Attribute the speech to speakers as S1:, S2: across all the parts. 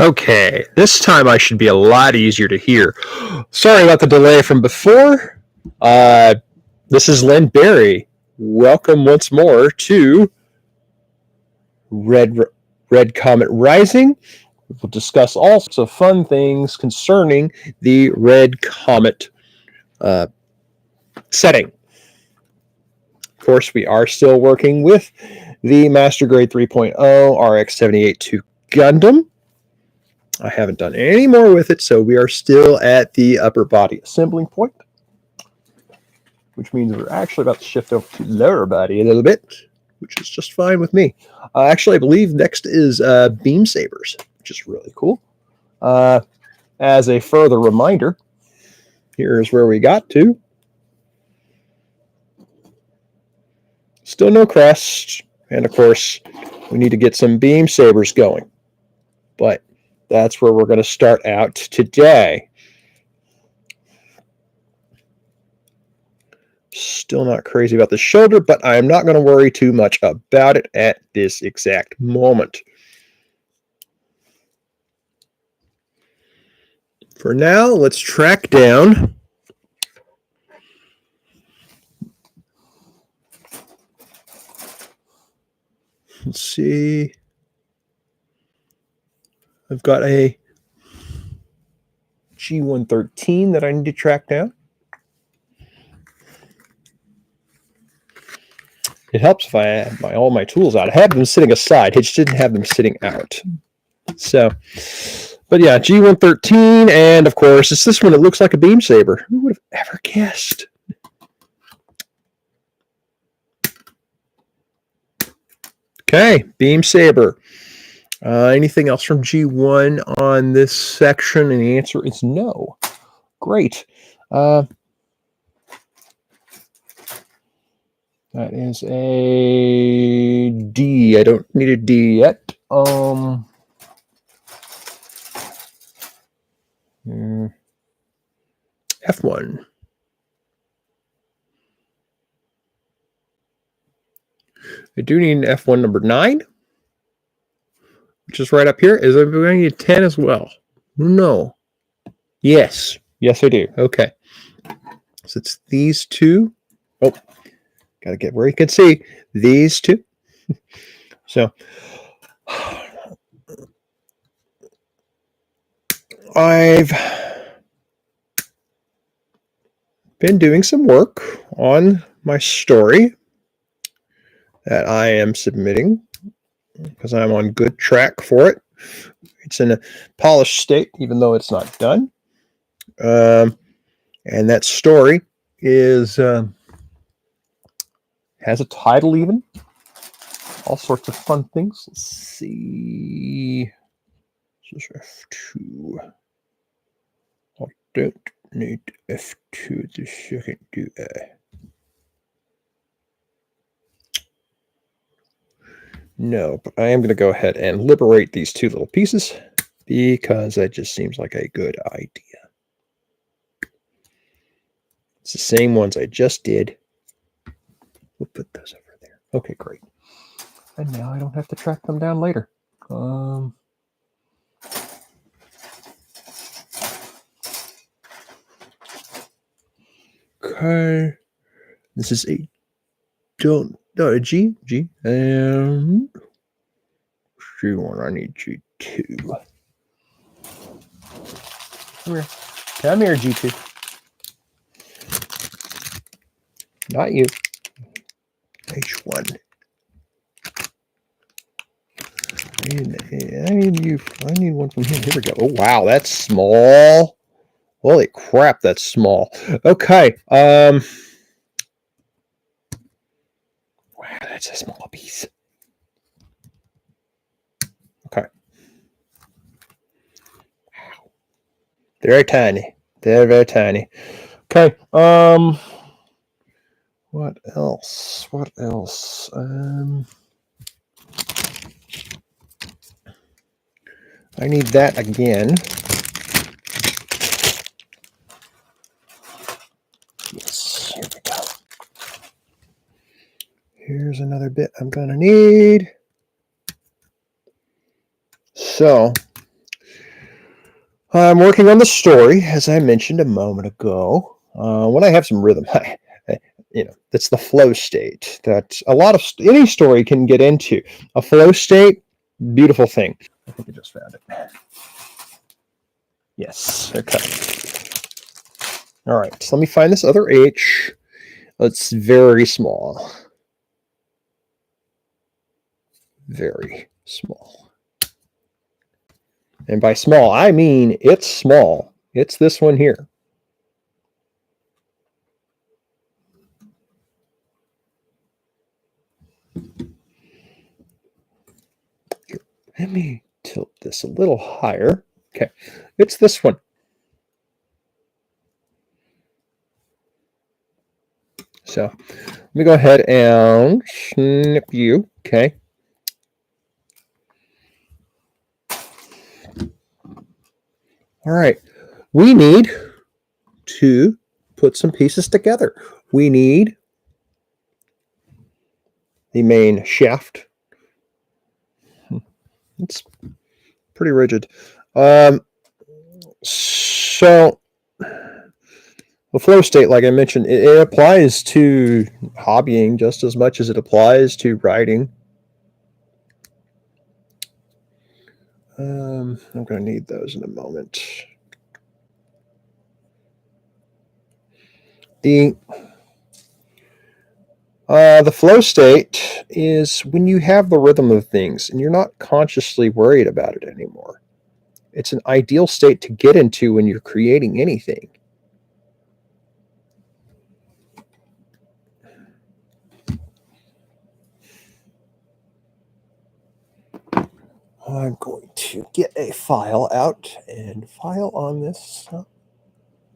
S1: Okay, this time I should be a lot easier to hear. Sorry about the delay from before. This is Len Berry. Welcome once more to Red Comet Rising. We'll discuss all sorts of fun things concerning the Red Comet setting. Of course, we are still working with the Master Grade 3.0 RX-78-2 Gundam. I haven't done any more with it, so we are still at the upper body assembling point, which means we're actually about to shift over to lower body a little bit, which is just fine with me. Actually, I believe next is beam sabers, which is really cool. As a further reminder, here's where we got to. Still no crest, and of course, we need to get some beam sabers going. But that's where we're going to start out today. Still not crazy about the shoulder, but I'm not going to worry too much about it at this exact moment. For now, let's track down let's see. I've got a G113 that I need to track down. It helps if I have all my tools out. I had them sitting aside. I just didn't have them sitting out. So, but yeah, G113, and of course, it's this one that looks like a beam saber. Who would have ever guessed? Okay, beam saber. Anything else from G1 on this section? And the answer is no. Great. That is a D. I don't need a D yet. F1. I do need an F1 number 9. Which is right up here. Is it going to need a 10 as well? No. Yes. Yes, I do. Okay. So it's these two. Oh, got to get where you can see. These two. So I've been doing some work on my story that I am submitting, because I'm on good track for it. It's in a polished state, even though it's not done. And that story is has a title even. All sorts of fun things. Let's see. This is F2. I don't need F2 the second, do I? No, but I am going to go ahead and liberate these two little pieces because that just seems like a good idea. It's the same ones I just did. We'll put those over there. Okay, great. And now I don't have to track them down later. Okay. This is a G. And G1, I need G2. Come here, G2. Not you. H1. I need you. I need one from here. Here we go. Oh, wow, that's small. Holy crap, that's small. Okay. Wow, that's a small piece. Okay. Wow. Very tiny. They're very tiny. Okay. What else? What else? I need that again. Yes, here we go. Here's another bit I'm gonna need. So I'm working on the story, as I mentioned a moment ago. When I have some rhythm, that's the flow state that a lot of any story can get into. A flow state, beautiful thing. I think I just found it. Yes. Okay. All right. So let me find this other H. It's very small. Very small. And by small, I mean it's small. It's this one here. Let me tilt this a little higher. Okay. It's this one. So let me go ahead and snip you. Okay. All right. We need to put some pieces together. We need the main shaft. It's pretty rigid. So the flow state, like I mentioned, it applies to hobbying just as much as it applies to writing. I'm going to need those in a moment. The flow state is when you have the rhythm of things and you're not consciously worried about it anymore. It's an ideal state to get into when you're creating anything. I'm going to get a file out and file on this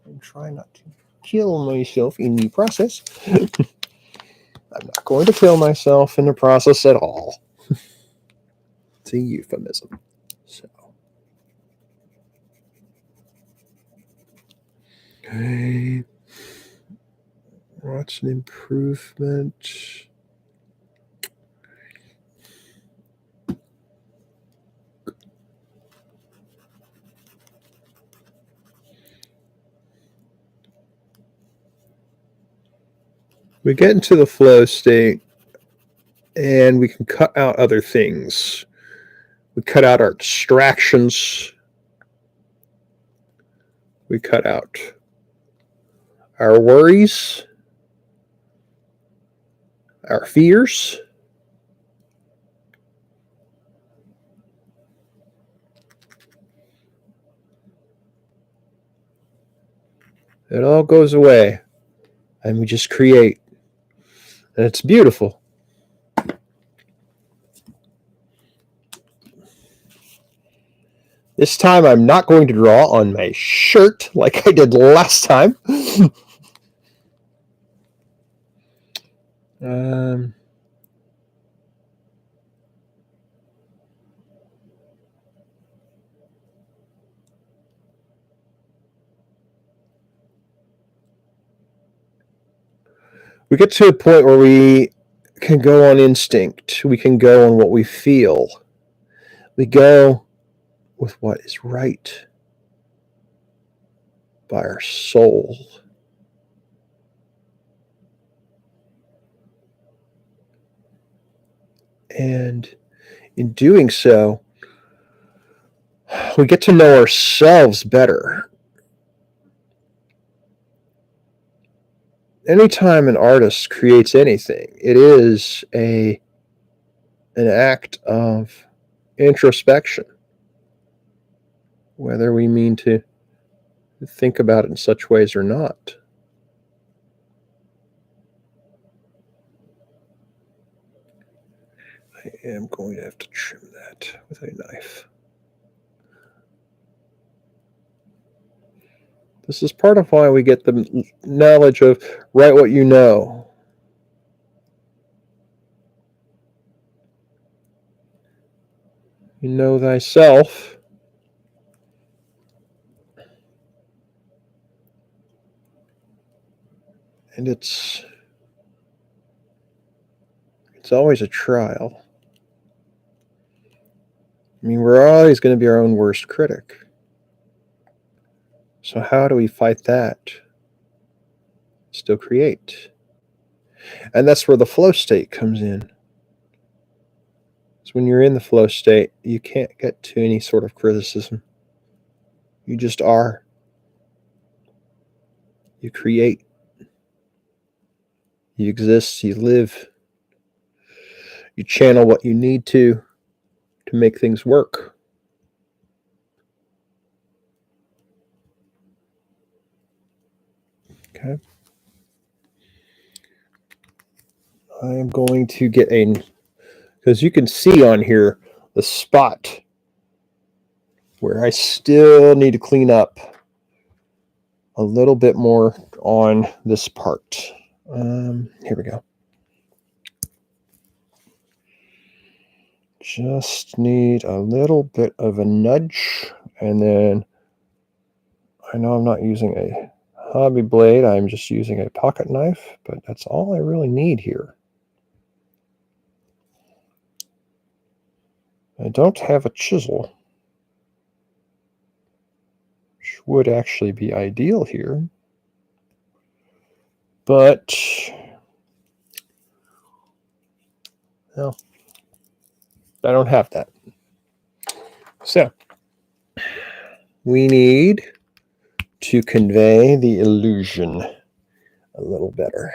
S1: and try not to kill myself in the process. I'm not going to kill myself in the process at all. It's a euphemism. So, okay. What's an improvement? We get into the flow state and we can cut out other things. We cut out our distractions. We cut out our worries, our fears. It all goes away and we just create. And it's beautiful. This time I'm not going to draw on my shirt like I did last time. We get to a point where we can go on instinct. We can go on what we feel. We go with what is right by our soul. And in doing so, we get to know ourselves better. Anytime an artist creates anything, it is an act of introspection, whether we mean to think about it in such ways or not. I am going to have to trim that with a knife. This is part of why we get the knowledge of write what you know. You know thyself. And it's always a trial. I mean, we're always going to be our own worst critic. So how do we fight that? Still create. And that's where the flow state comes in. So when you're in the flow state, you can't get to any sort of criticism. You just are. You create. You exist. You live. You channel what you need to make things work. Okay. I am going to get because you can see on here the spot where I still need to clean up a little bit more on this part. Here we go. Just need a little bit of a nudge, and then I know I'm not using a hobby blade, I'm just using a pocket knife, but that's all I really need here. I don't have a chisel, which would actually be ideal here, but well, I don't have that. So we need to convey the illusion a little better.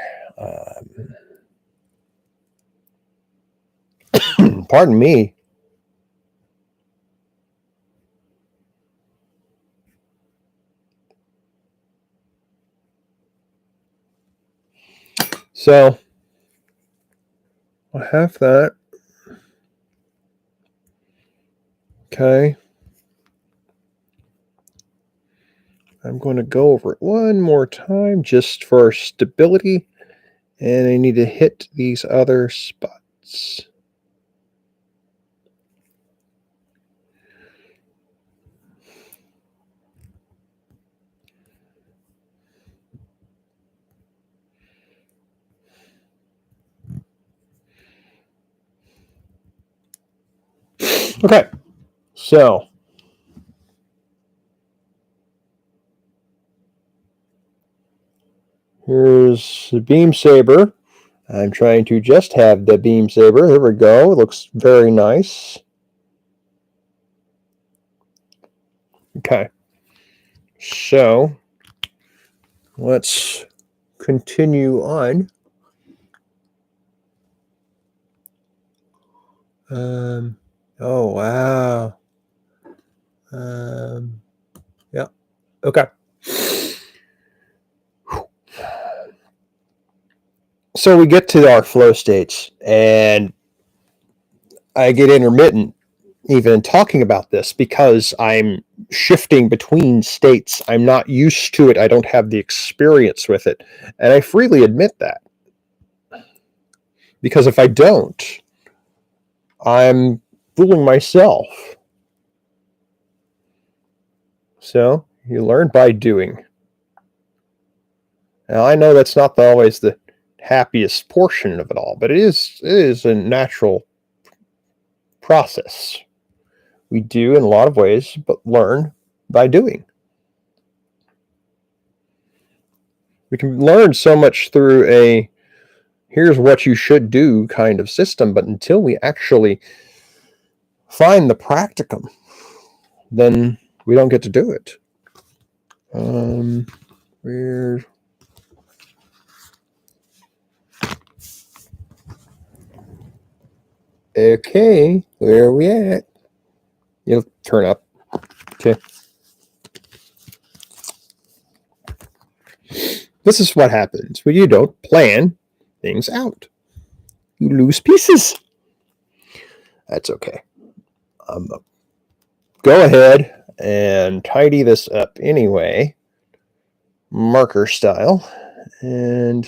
S1: Pardon me. So I have that. Okay. I'm going to go over it one more time just for stability, and I need to hit these other spots. Okay, so here's the beam saber. I'm trying to just have the beam saber. There we go. It looks very nice. Okay, so let's continue on. Oh, wow. Yeah, okay. So we get to our flow states, and I get intermittent even talking about this because I'm shifting between states. I'm not used to it. I don't have the experience with it. And I freely admit that. Because if I don't, I'm fooling myself. So you learn by doing. Now I know that's not always the happiest portion of it all, but it is a natural process. We do in a lot of ways, but learn by doing. We can learn so much through a here's what you should do kind of system, but until we actually find the practicum, then we don't get to do it. We're okay. Where are we at? You'll turn up. Okay. This is what happens when you don't plan things out. You lose pieces. That's okay. Go ahead and tidy this up anyway, marker style, and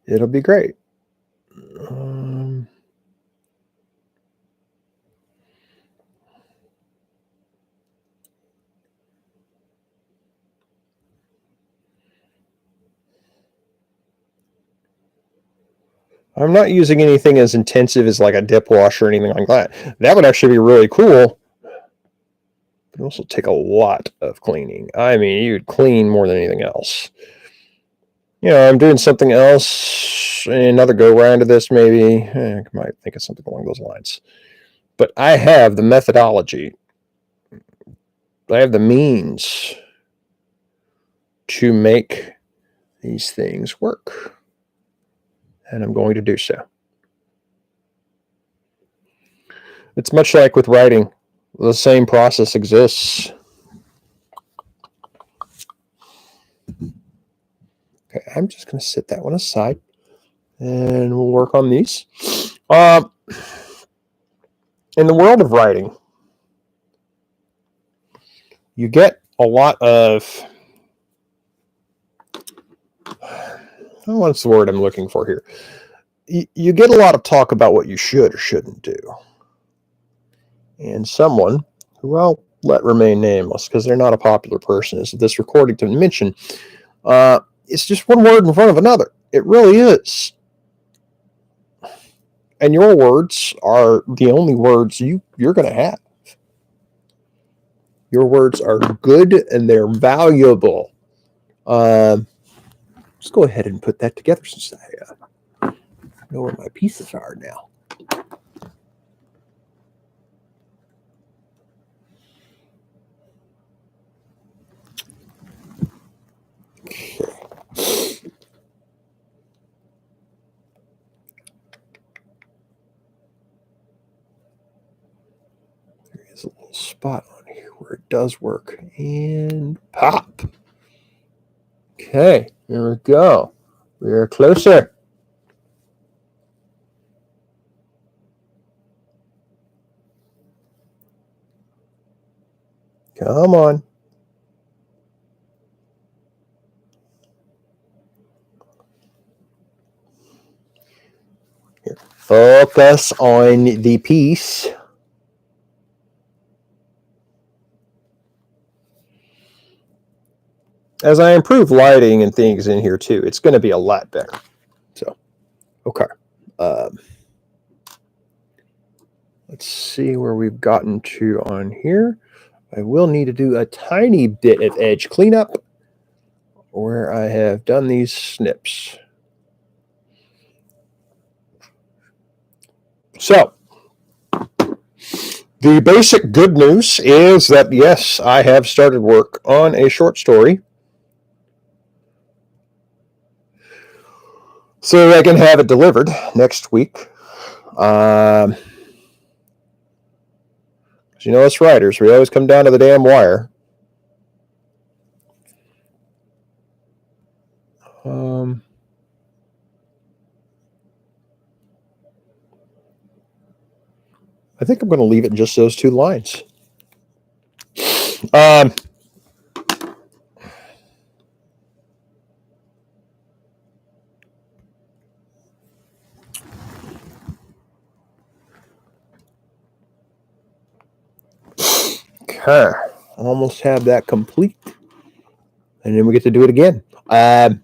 S1: it'll be great. I'm not using anything as intensive as like a dip wash or anything like that. That would actually be really cool. can also take a lot of cleaning. I mean, you would clean more than anything else. You know, I'm doing something else, another go round of this maybe. I might think of something along those lines. But I have the methodology. I have the means to make these things work. And I'm going to do so. It's much like with writing. The same process exists. Okay, I'm just going to set that one aside. And we'll work on these. In the world of writing, you get a lot of... what's the word I'm looking for here? You get a lot of talk about what you should or shouldn't do. And someone, who I'll let remain nameless because they're not a popular person, as this recording to mention, it's just one word in front of another. It really is. And your words are the only words you're going to have. Your words are good and they're valuable. Let's go ahead and put that together since I know where my pieces are now. Okay. There is a little spot on here where it does work. And pop. Okay, here we go. We're closer. Come on. Here. Focus on the piece. As I improve lighting and things in here too, it's going to be a lot better. So, okay. Let's see where we've gotten to on here. I will need to do a tiny bit of edge cleanup where I have done these snips. So, the basic good news is that, yes, I have started work on a short story. So I can have it delivered next week. You know, us writers, we always come down to the damn wire. I think I'm going to leave it just those two lines. Okay, almost have that complete. And then we get to do it again. So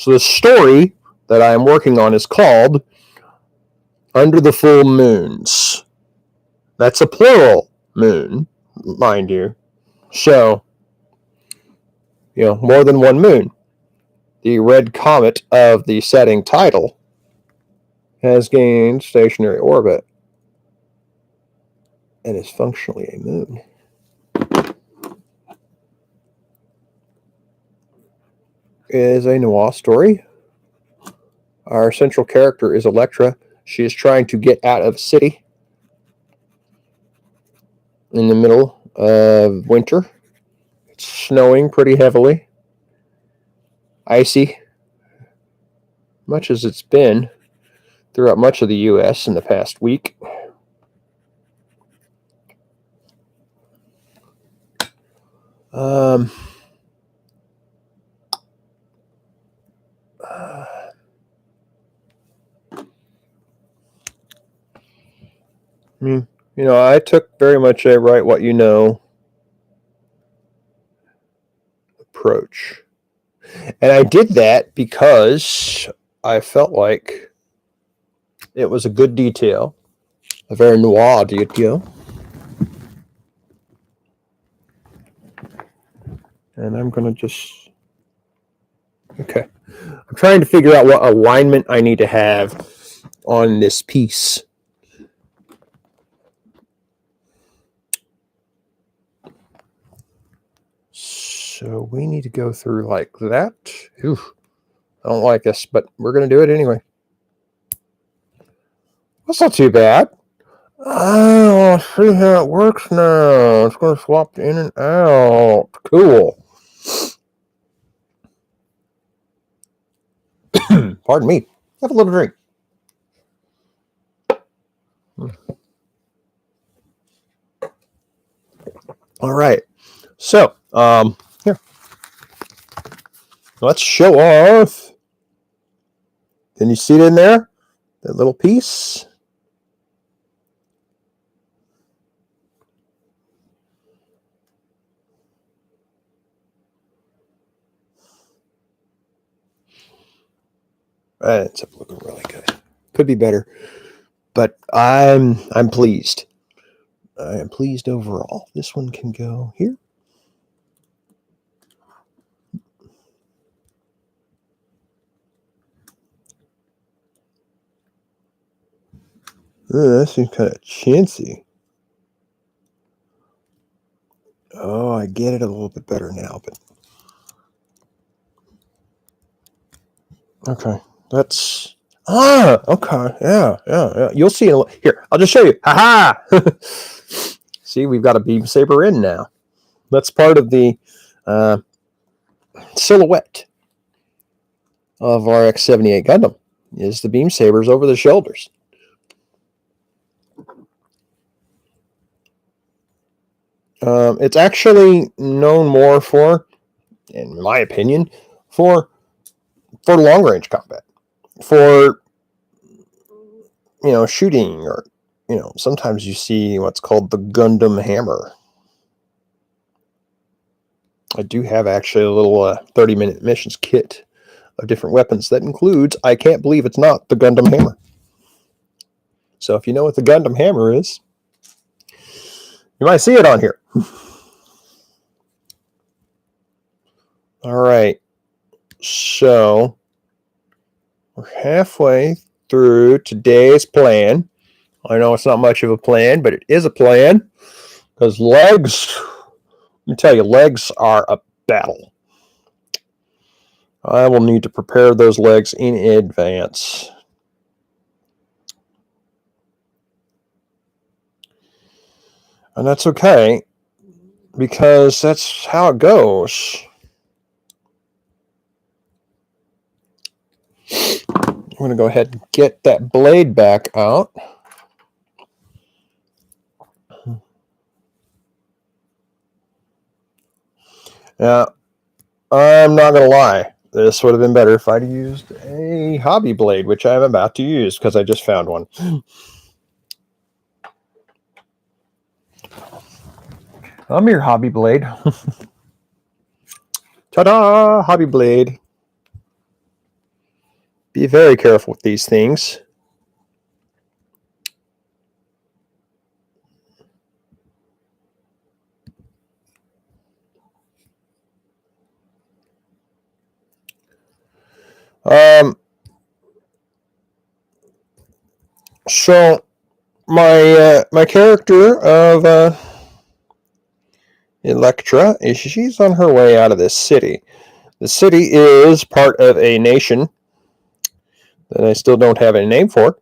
S1: the story that I am working on is called Under the Full Moons. That's a plural moon, mind you. So, you know, more than one moon. The Red Comet of the setting title has gained stationary orbit and is functionally a moon. It is a noir story. Our central character is Electra. She is trying to get out of a city in the middle of winter. It's snowing pretty heavily. Icy, much as it's been throughout much of the U.S. in the past week. You know, I took very much a write what you know approach. And I did that because I felt like it was a good detail, a very noir detail. And I'm going to just... Okay. I'm trying to figure out what alignment I need to have on this piece. So we need to go through like that. Ooh, I don't like this, but we're going to do it anyway. That's not too bad. Oh, see how it works now. It's going to swap in and out. Cool. Pardon me. Have a little drink. All right. So, here. Let's show off. Can you see it in there? That little piece? It's looking really good. Could be better, but I'm pleased. I am pleased overall. This one can go here. Ooh, that seems kind of chintzy. Oh, I get it a little bit better now, but okay, that's okay, yeah. You'll see it here. I'll just show you. Ha ha! See, we've got a beam saber in now. That's part of the silhouette of RX-78 Gundam. Is the beam sabers over the shoulders. It's actually known more for, in my opinion, for long range combat, for shooting, or sometimes you see what's called the Gundam hammer. I do have actually a little 30-minute missions kit of different weapons that includes, I can't believe it's not, the Gundam hammer. So if you know what the Gundam hammer is, you might see it on here. All right. So we're halfway through today's plan. I know it's not much of a plan, but it is a plan, because legs, let me tell you, legs are a battle. I will need to prepare those legs in advance. And that's okay, because that's how it goes. I'm going to go ahead and get that blade back out. Now, I'm not going to lie. This would have been better if I'd used a hobby blade, which I'm about to use because I just found one. I'm your hobby blade. Ta-da! Hobby blade. Be very careful with these things. So my character of Electra, she's on her way out of this city. The city is part of a nation that I still don't have a name for.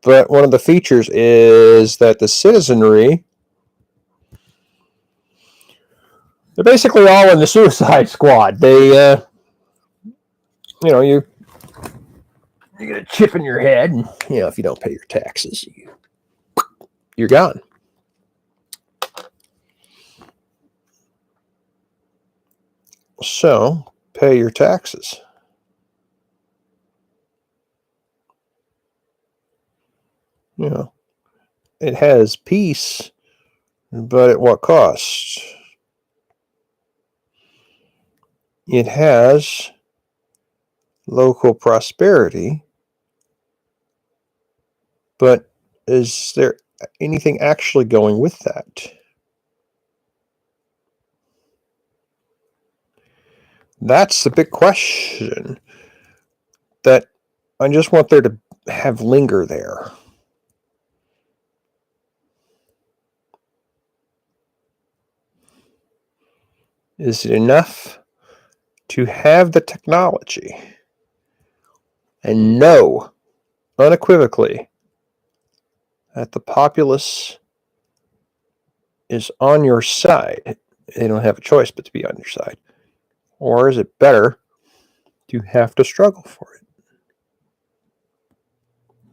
S1: But one of the features is that the citizenry, they're basically all in the Suicide Squad. They, you get a chip in your head, and if you don't pay your taxes, you're gone. So, pay your taxes. It has peace, but at what cost? It has local prosperity, but is there anything actually going with that? That's the big question that I just want there to have linger there. Is it enough to have the technology and know unequivocally that the populace is on your side? They don't have a choice but to be on your side. Or is it better to have to struggle for it?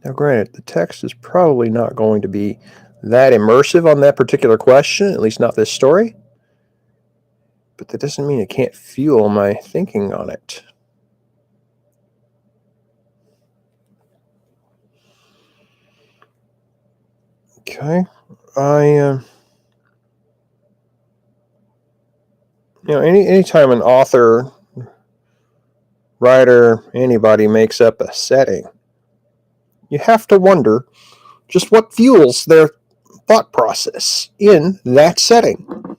S1: Now, granted, the text is probably not going to be that immersive on that particular question, at least not this story. But that doesn't mean it can't fuel my thinking on it. Okay. Anytime an author, writer, anybody makes up a setting, you have to wonder just what fuels their thought process in that setting.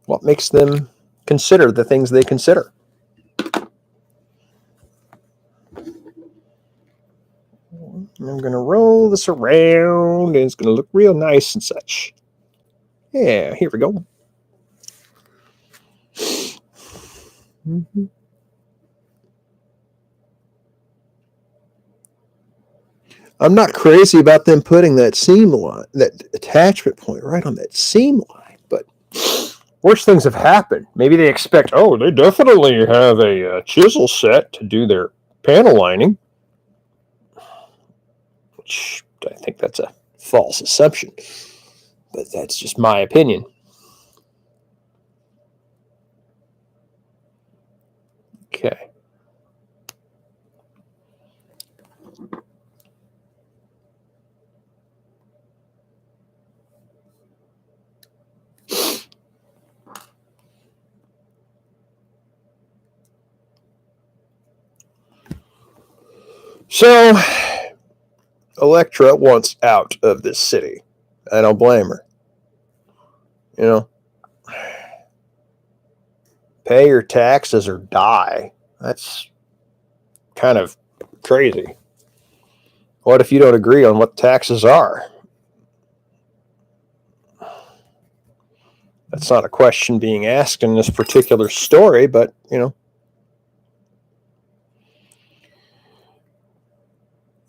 S1: What makes them consider the things they consider. I'm going to roll this around, and it's going to look real nice and such. Yeah, here we go. Mm-hmm. I'm not crazy about them putting that seam line, that attachment point right on that seam line, but worse things have happened. Maybe they expect, they definitely have a chisel set to do their panel lining, which I think that's a false assumption, but that's just my opinion. Okay. So, Electra wants out of this city. I don't blame her. Pay your taxes or die. That's kind of crazy. What if you don't agree on what taxes are? That's not a question being asked in this particular story, but,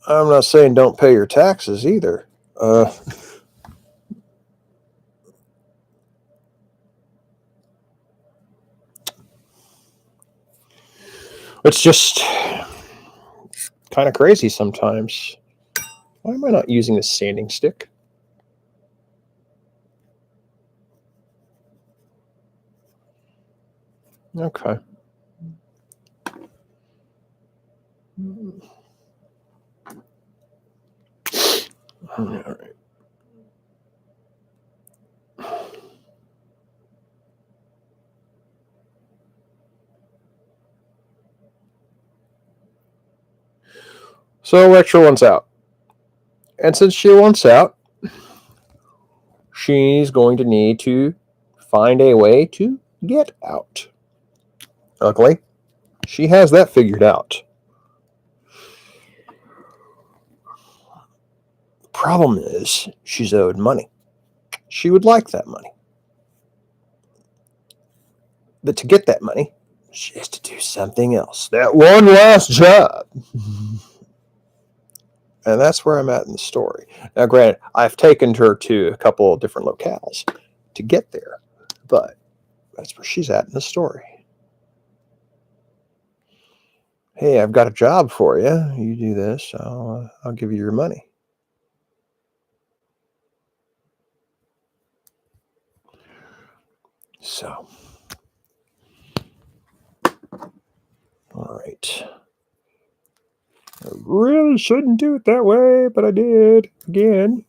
S1: I'm not saying don't pay your taxes either. It's just kind of crazy sometimes. Why am I not using the sanding stick? Okay. All right. So Electra wants out. And since she wants out, she's going to need to find a way to get out. Luckily, she has that figured out. The problem is she's owed money. She would like that money. But to get that money, she has to do something else. That one last job. And that's where I'm at in the story. Now, granted, I've taken her to a couple of different locales to get there, but that's where she's at in the story. Hey, I've got a job for you. You do this, I'll give you your money. So, all right. I really shouldn't do it that way, but I did again.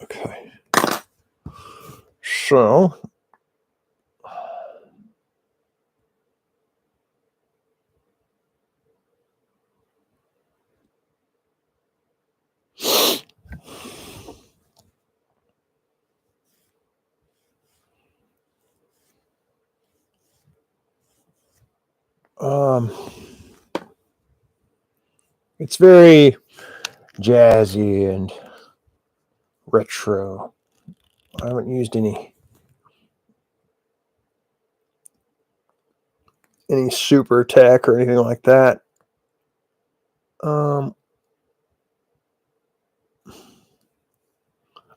S1: Okay. So, It's very jazzy and retro. I haven't used any super tech or anything like that.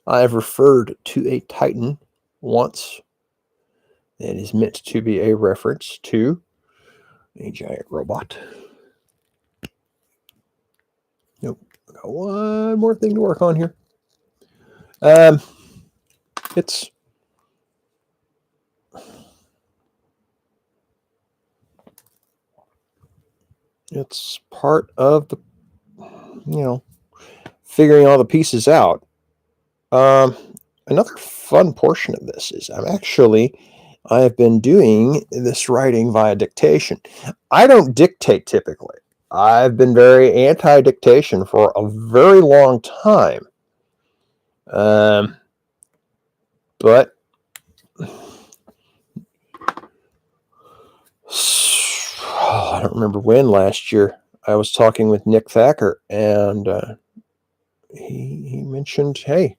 S1: I've referred to a Titan once. It is meant to be a reference to a giant robot. Nope. I got one more thing to work on here. It's part of the, figuring all the pieces out. Another fun portion of this is I have been doing this writing via dictation. I don't dictate typically. I've been very anti-dictation for a very long time. But I don't remember when last year I was talking with Nick Thacker, and he mentioned, hey,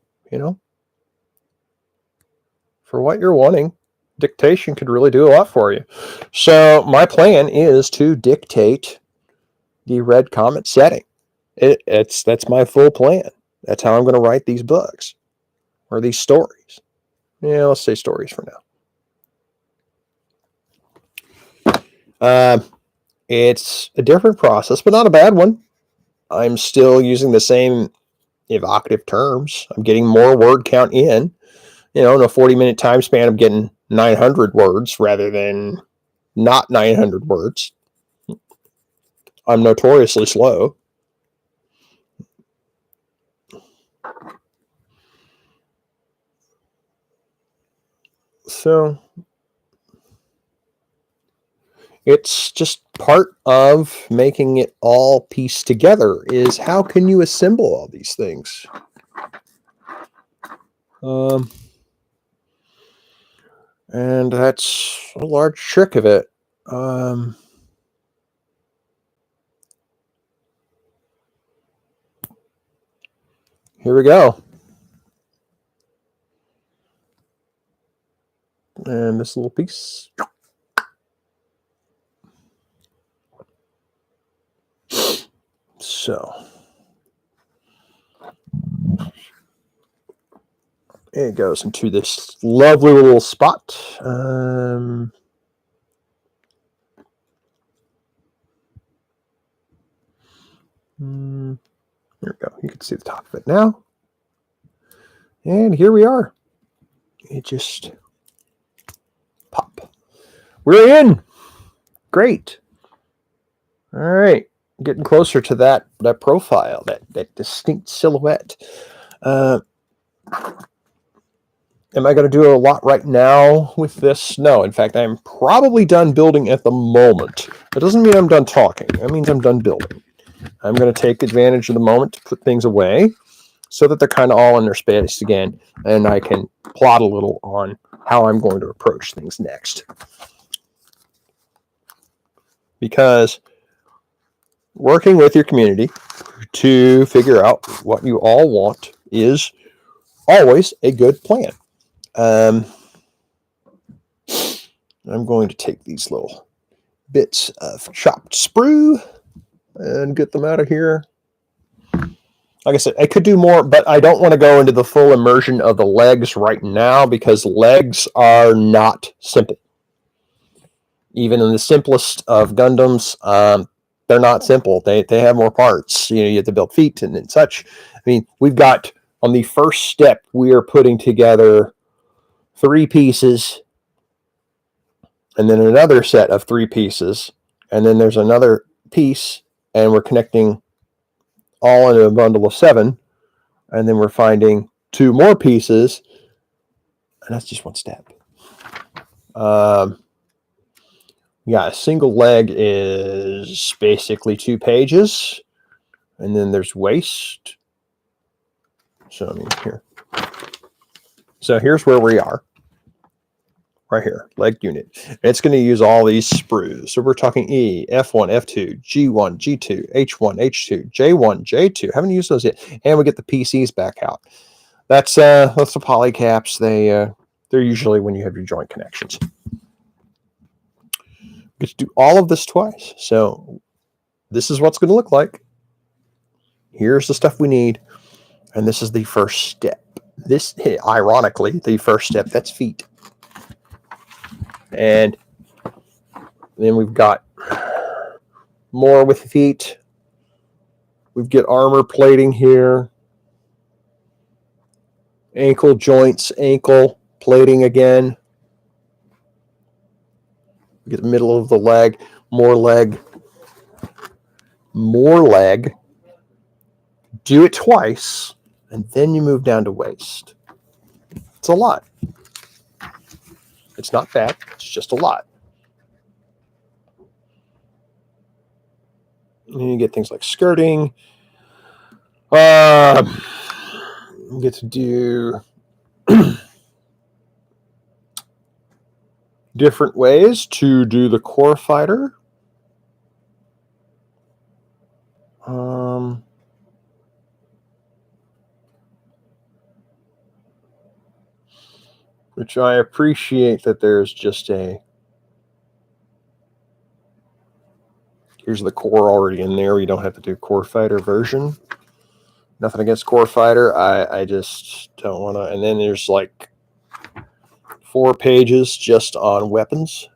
S1: for what you're wanting, dictation could really do a lot for you. So my plan is to dictate the Red Comet setting. That's my full plan. That's how I'm going to write these books or these stories. Yeah, let's say stories for now. It's a different process, but not a bad one. I'm still using the same evocative terms. I'm getting more word count in. In a 40-minute time span, I'm getting 900 words rather than not 900 words. I'm notoriously slow. So it's just part of making it all piece together is how can you assemble all these things? And that's a large trick of it. Here we go. And this little piece. So it goes into this lovely little spot. There we go. You can see the top of it now. And here we are. It just pop. We're in. Great. All right. Getting closer to that profile, that distinct silhouette. Am I going to do a lot right now with this? No. In fact, I'm probably done building at the moment. That doesn't mean I'm done talking. That means I'm done building. I'm going to take advantage of the moment to put things away so that they're kind of all in their space again, and I can plot a little on how I'm going to approach things next. Because working with your community to figure out what you all want is always a good plan. I'm going to take these little bits of chopped sprue and get them out of here. Like I said, I could do more, but I don't want to go into the full immersion of the legs right now because legs are not simple. Even in the simplest of Gundams, they're not simple. They have more parts. You have to build feet and such. I mean, we've got, on the first step, we are putting together 3 pieces, and then another set of 3 pieces, and then there's another piece, and we're connecting all into a bundle of 7, and then we're finding 2 more pieces, and that's just one step. Yeah, a single leg is basically 2 pages, and then there's waist. So I mean, here. So here's where we are. right here, leg unit. And it's going to use all these sprues. So we're talking E, F1, F2, G1, G2, H1, H2, J1, J2. Haven't used those yet. And we get the PCs back out. That's the polycaps. They're usually when you have your joint connections. Get to do all of this twice. So this is what's going to look like. Here's the stuff we need. And this is the first step. This, ironically, the first step, that's feet. And then we've got more with feet. We've got armor plating here. Ankle joints, ankle plating again. We get the middle of the leg, more leg, more leg. Do it twice, and then you move down to waist. It's a lot. It's not bad. It's just a lot. And then you get things like skirting. You get to do different ways to do the core fighter. Which I appreciate that there's just a... Here's the core already in there. You don't have to do core fighter version. Nothing against core fighter. I just don't want to... And then there's like 4 pages just on weapons.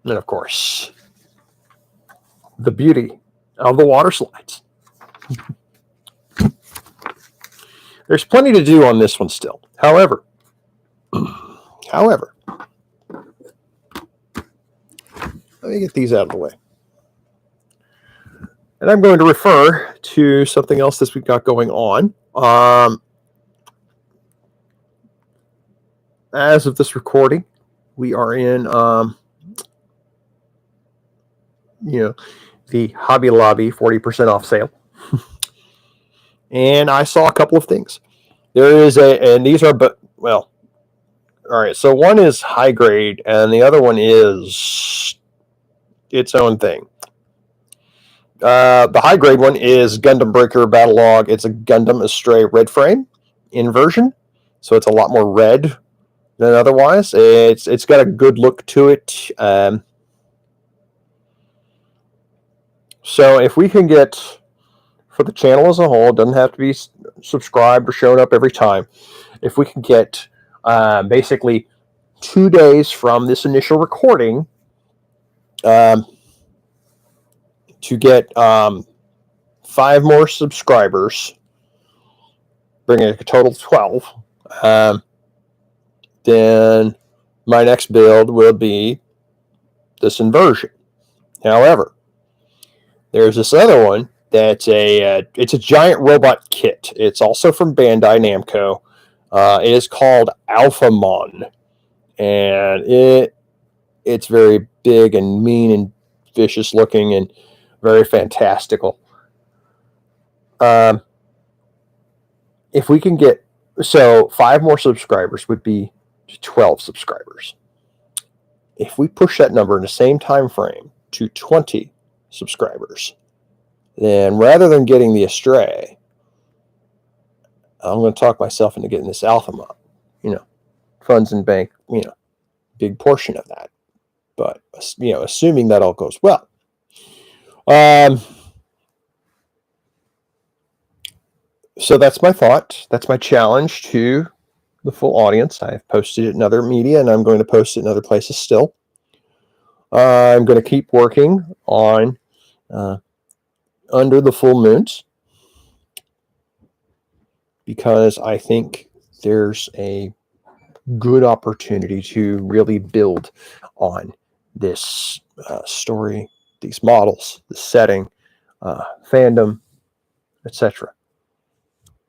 S1: And of course, the beauty of the water slides. There's plenty to do on this one still. However, let me get these out of the way. And I'm going to refer to something else that we've got going on. As of this recording, we are in, the Hobby Lobby 40% off sale. And I saw a couple of things. There is and these are, all right. So one is high grade, and the other one is its own thing. The high grade one is Gundam Breaker Battle Log. It's a Gundam Astray red frame inversion, so it's a lot more red than otherwise. It's got a good look to it. So if we can get, for the channel as a whole, it doesn't have to be subscribed or showing up every time. If we can get basically 2 days from this initial recording to get 5 more subscribers, bringing a total of 12, then my next build will be this inversion. However, there's this other one that's it's a giant robot kit. It's also from Bandai Namco. It is called Alphamon, and it's very big and mean and vicious looking and very fantastical. If we can get 5 more subscribers would be 12 subscribers. If we push that number in the same time frame to 20 subscribers, then rather than getting the Astray, I'm going to talk myself into getting this Alphamon. Funds and bank, big portion of that. But, assuming that all goes well. So that's my thought. That's my challenge to the full audience. I've posted it in other media, and I'm going to post it in other places still. I'm going to keep working on Under the Full Moons, because I think there's a good opportunity to really build on this story, these models, the setting, fandom, etc.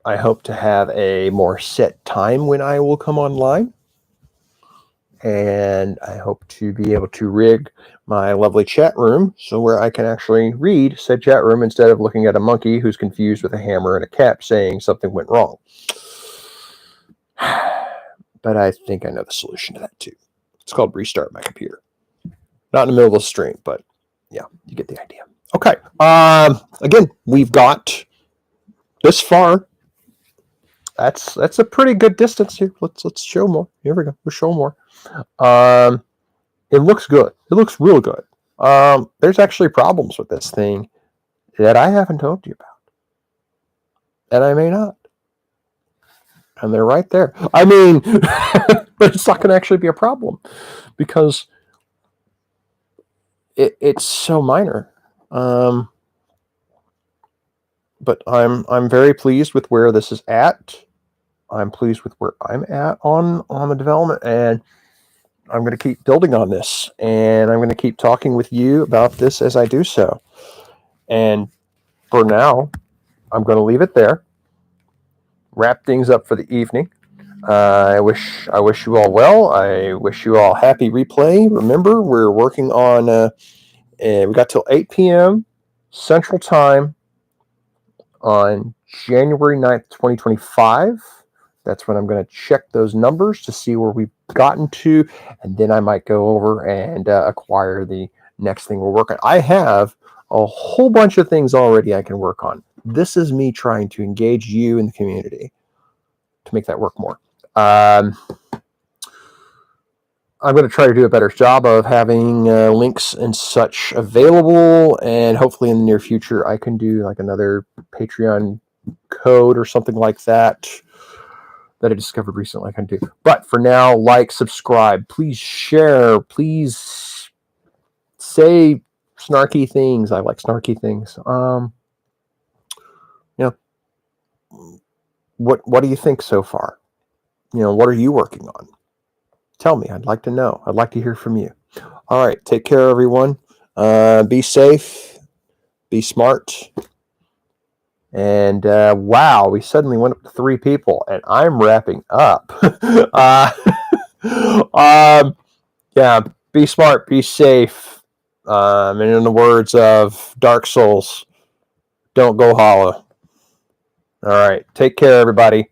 S1: I hope to have a more set time when I will come online, and I hope to be able to rig my lovely chat room so where I can actually read said chat room instead of looking at a monkey who's confused with a hammer and a cap saying something went wrong. but I think I know the solution to that too. It's called restart my computer. Not in the middle of the stream, but yeah, you get the idea. Okay. Again, we've got this far. That's a pretty good distance here. Let's show more. Here we go. We'll show more. It looks good. It looks real good. There's actually problems with this thing that I haven't told you about, and I may not. And they're right there. I mean, but it's not going to actually be a problem because it's so minor. But I'm very pleased with where this is at. I'm pleased with where I'm at on the development, and I'm going to keep building on this, and I'm going to keep talking with you about this as I do so. And for now, I'm going to leave it there. Wrap things up for the evening. I wish you all well. I wish you all happy replay. Remember, we're working on. We got till 8 p.m. Central Time on January 9th, 2025. That's when I'm going to check those numbers to see where we've gotten to, and then I might go over and acquire the next thing we're working on. I have a whole bunch of things already I can work on. This is me trying to engage you in the community to make that work more. I'm going to try to do a better job of having links and such available, and hopefully in the near future I can do like another Patreon code or something like that I discovered recently I can do. But for now, like, subscribe, please share, please say snarky things. I like snarky things. What do you think so far? What are you working on? Tell me. I'd like to know. I'd like to hear from you. All right. Take care, everyone. Be safe. Be smart. And wow, we suddenly went up to 3 people, and I'm wrapping up. Yeah, be smart, be safe. And in the words of Dark Souls, don't go hollow. All right. Take care, everybody.